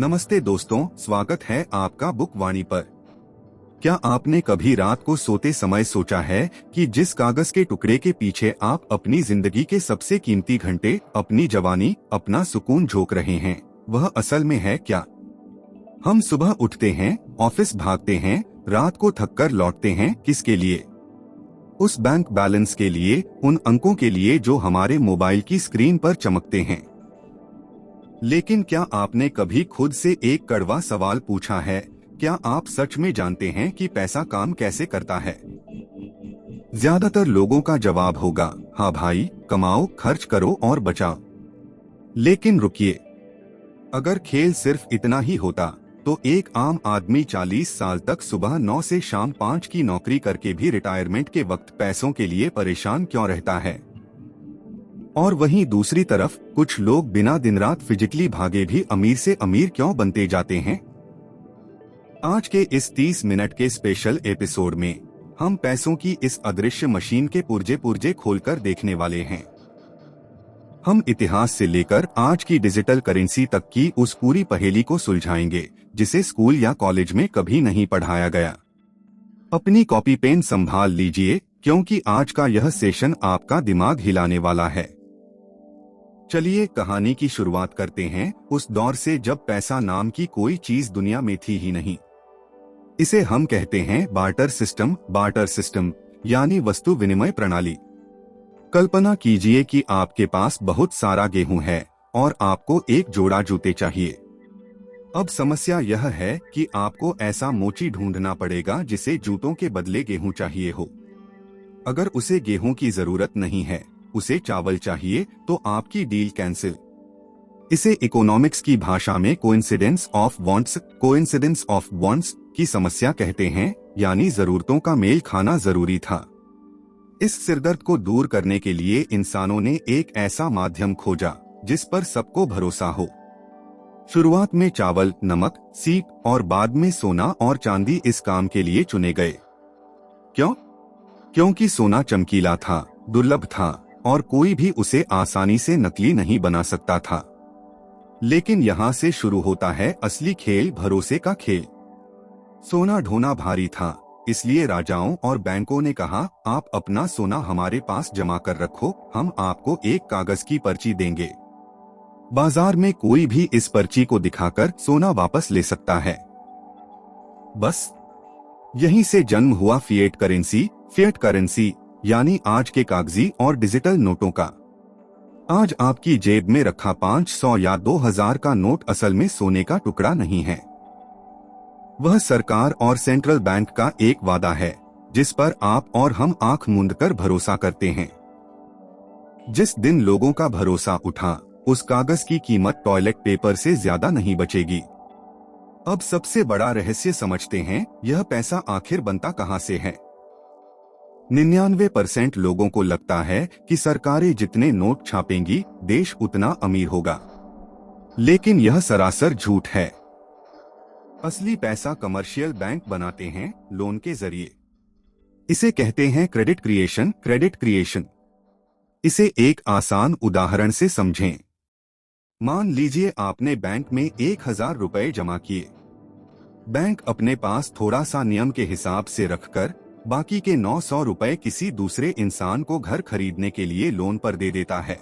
नमस्ते दोस्तों, स्वागत है आपका बुक वाणी पर। क्या आपने कभी रात को सोते समय सोचा है कि जिस कागज के टुकड़े के पीछे आप अपनी जिंदगी के सबसे कीमती घंटे, अपनी जवानी, अपना सुकून झोंक रहे हैं, वह असल में है क्या? हम सुबह उठते हैं, ऑफिस भागते हैं, रात को थककर लौटते हैं, किसके लिए? उस बैंक बैलेंस के लिए, उन अंकों के लिए जो हमारे मोबाइल की स्क्रीन पर चमकते हैं। लेकिन क्या आपने कभी खुद से एक कड़वा सवाल पूछा है? क्या आप सच में जानते हैं कि पैसा काम कैसे करता है? ज्यादातर लोगों का जवाब होगा, हाँ भाई, कमाओ, खर्च करो और बचाओ। लेकिन रुकिए, अगर खेल सिर्फ इतना ही होता तो एक आम आदमी 40 साल तक सुबह 9 से शाम 5 की नौकरी करके भी रिटायरमेंट के वक्त पैसों के लिए परेशान क्यों रहता है? और वहीं दूसरी तरफ कुछ लोग बिना दिन रात फिजिकली भागे भी अमीर से अमीर क्यों बनते जाते हैं? आज के इस 30 मिनट के स्पेशल एपिसोड में हम पैसों की इस अदृश्य मशीन के पुर्जे पुर्जे खोलकर देखने वाले हैं। हम इतिहास से लेकर आज की डिजिटल करेंसी तक की उस पूरी पहेली को सुलझाएंगे जिसे स्कूल या कॉलेज में कभी नहीं पढ़ाया गया। अपनी कॉपी पेन संभाल लीजिए, क्योंकि आज का यह सेशन आपका दिमाग हिलाने वाला है। चलिए कहानी की शुरुआत करते हैं उस दौर से जब पैसा नाम की कोई चीज दुनिया में थी ही नहीं। इसे हम कहते हैं बार्टर सिस्टम यानी वस्तु विनिमय प्रणाली। कल्पना कीजिए कि आपके पास बहुत सारा गेहूं है और आपको एक जोड़ा जूते चाहिए। अब समस्या यह है कि आपको ऐसा मोची ढूंढना पड़ेगा जिसे जूतों के बदले गेहूं चाहिए हो। अगर उसे गेहूं की जरूरत नहीं है, उसे चावल चाहिए, तो आपकी डील कैंसिल। इसे इकोनॉमिक्स की भाषा में कोइंसिडेंस ऑफ वांट्स की समस्या कहते हैं, यानी जरूरतों का मेल खाना जरूरी था। इस सिरदर्द को दूर करने के लिए इंसानों ने एक ऐसा माध्यम खोजा जिस पर सबको भरोसा हो। शुरुआत में चावल, नमक, सीप और बाद में सोना और चांदी इस काम के लिए चुने गए। क्यों? क्योंकि सोना चमकीला था, दुर्लभ था और कोई भी उसे आसानी से नकली नहीं बना सकता था। लेकिन यहाँ से शुरू होता है असली खेल, भरोसे का खेल। सोना ढोना भारी था, इसलिए राजाओं और बैंकों ने कहा, आप अपना सोना हमारे पास जमा कर रखो, हम आपको एक कागज की पर्ची देंगे। बाजार में कोई भी इस पर्ची को दिखाकर सोना वापस ले सकता है। बस यहीं से जन्म हुआ फिएट करेंसी यानी आज के कागजी और डिजिटल नोटों का। आज आपकी जेब में रखा 500 या 2000 का नोट असल में सोने का टुकड़ा नहीं है। वह सरकार और सेंट्रल बैंक का एक वादा है जिस पर आप और हम आंख मूंद कर भरोसा करते हैं। जिस दिन लोगों का भरोसा उठा, उस कागज की कीमत टॉयलेट पेपर से ज्यादा नहीं बचेगी। अब सबसे बड़ा रहस्य समझते हैं, यह पैसा आखिर बनता कहां से है? 99% लोगों को लगता है कि सरकारें जितने नोट छापेंगी, देश उतना अमीर होगा। लेकिन यह सरासर झूठ है। असली पैसा कमर्शियल बैंक बनाते हैं, लोन के जरिए। इसे कहते हैं क्रेडिट क्रिएशन। इसे एक आसान उदाहरण से समझें। मान लीजिए आपने बैंक में 1000 रुपए जमा किए। बैंक अपने पास थोड़ा सा नियम के हिसाब से रखकर बाकी के 900 रुपए किसी दूसरे इंसान को घर खरीदने के लिए लोन पर दे देता है।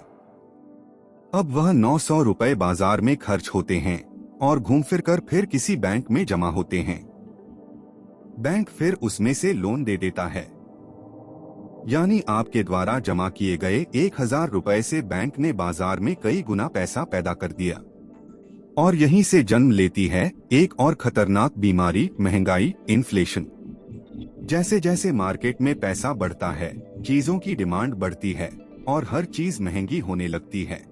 अब वह 900 रुपए बाजार में खर्च होते हैं और घूम फिर कर फिर किसी बैंक में जमा होते हैं। बैंक फिर उसमें से लोन दे देता है। यानी आपके द्वारा जमा किए गए 1000 रुपए से बैंक ने बाजार में कई गुना पैसा पैदा कर दिया। और यहीं से जन्म लेती है एक और खतरनाक बीमारी, महंगाई, इन्फ्लेशन। जैसे जैसे मार्केट में पैसा बढ़ता है, चीजों की डिमांड बढ़ती है और हर चीज महंगी होने लगती है।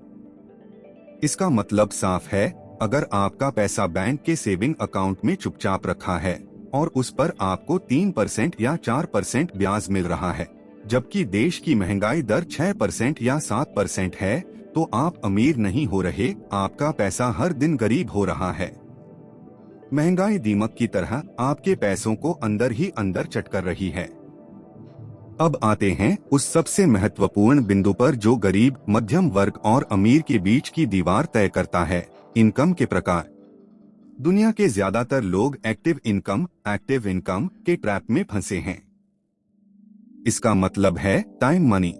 इसका मतलब साफ है, अगर आपका पैसा बैंक के सेविंग अकाउंट में चुपचाप रखा है और उस पर आपको 3% या 4% ब्याज मिल रहा है, जबकि देश की महंगाई दर 6% या 7% है, तो आप अमीर नहीं हो रहे, आपका पैसा हर दिन गरीब हो रहा है। महंगाई दीमक की तरह आपके पैसों को अंदर ही अंदर चटकर रही है। अब आते हैं उस सबसे महत्वपूर्ण बिंदु पर जो गरीब, मध्यम वर्ग और अमीर के बीच की दीवार तय करता है, इनकम के प्रकार। दुनिया के ज्यादातर लोग एक्टिव इनकम के ट्रैप में फंसे हैं। इसका मतलब है टाइम मनी।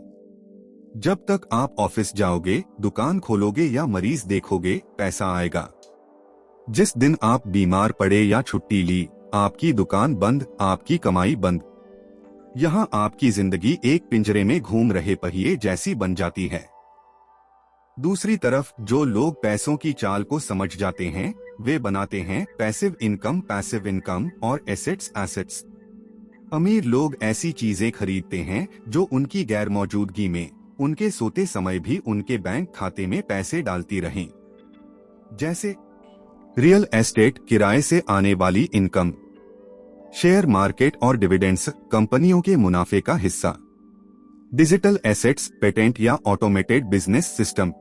जब तक आप ऑफिस जाओगे, दुकान खोलोगे या मरीज देखोगे, पैसा आएगा। जिस दिन आप बीमार पड़े या छुट्टी ली, आपकी दुकान बंद, आपकी कमाई बंद। यहाँ आपकी जिंदगी एक पिंजरे में घूम रहे पहिए जैसी बन जाती है। दूसरी तरफ जो लोग पैसों की चाल को समझ जाते हैं, वे बनाते हैं पैसिव इनकम और एसेट्स। अमीर लोग ऐसी चीजें खरीदते हैं जो उनकी गैर मौजूदगी में, उनके सोते समय भी उनके बैंक खाते में पैसे डालती रहें। जैसे रियल एस्टेट, किराए से आने वाली इनकम, शेयर मार्केट और डिविडेंड्स, कंपनियों के मुनाफे का हिस्सा, डिजिटल एसेट्स, पेटेंट या automated business system.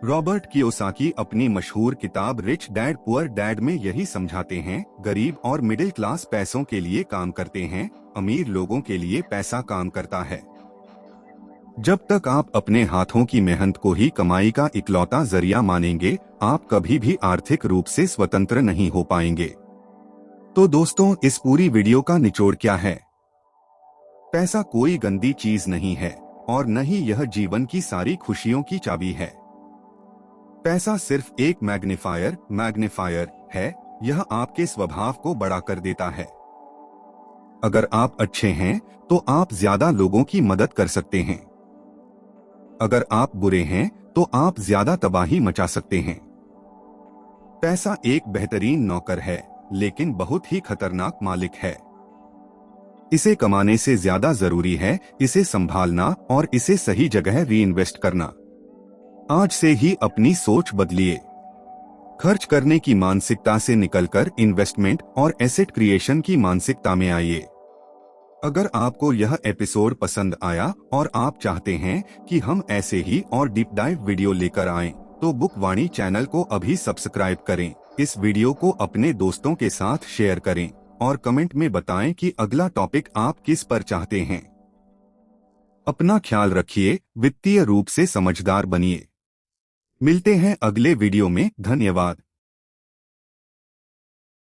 Robert Kiyosaki अपनी मशहूर किताब रिच डैड पुअर डैड में यही समझाते हैं, गरीब और मिडिल क्लास पैसों के लिए काम करते हैं, अमीर लोगों के लिए पैसा काम करता है। जब तक आप अपने हाथों की मेहनत को ही कमाई का इकलौता जरिया मानेंगे, आप कभी भी आर्थिक रूप से स्वतंत्र नहीं हो पाएंगे। तो दोस्तों, इस पूरी वीडियो का निचोड़ क्या है? पैसा कोई गंदी चीज नहीं है और न ही यह जीवन की सारी खुशियों की चाबी है। पैसा सिर्फ एक मैग्नीफायर है। यह आपके स्वभाव को बड़ा कर देता है। अगर आप अच्छे हैं तो आप ज्यादा लोगों की मदद कर सकते हैं। अगर आप बुरे हैं तो आप ज्यादा तबाही मचा सकते हैं। पैसा एक बेहतरीन नौकर है, लेकिन बहुत ही खतरनाक मालिक है। इसे कमाने से ज्यादा जरूरी है इसे संभालना और इसे सही जगह रीइन्वेस्ट करना। आज से ही अपनी सोच बदलिए। खर्च करने की मानसिकता से निकलकर इन्वेस्टमेंट और एसेट क्रिएशन की मानसिकता में आइए। अगर आपको यह एपिसोड पसंद आया और आप चाहते हैं कि हम ऐसे ही और डीप डाइव वीडियो लेकर आएं, तो बुकवाणी चैनल को अभी सब्सक्राइब करें। इस वीडियो को अपने दोस्तों के साथ शेयर करें और कमेंट में बताएं कि अगला टॉपिक आप किस पर चाहते हैं। अपना ख्याल रखिए, वित्तीय रूप से समझदार बनिए। मिलते हैं अगले वीडियो में। धन्यवाद।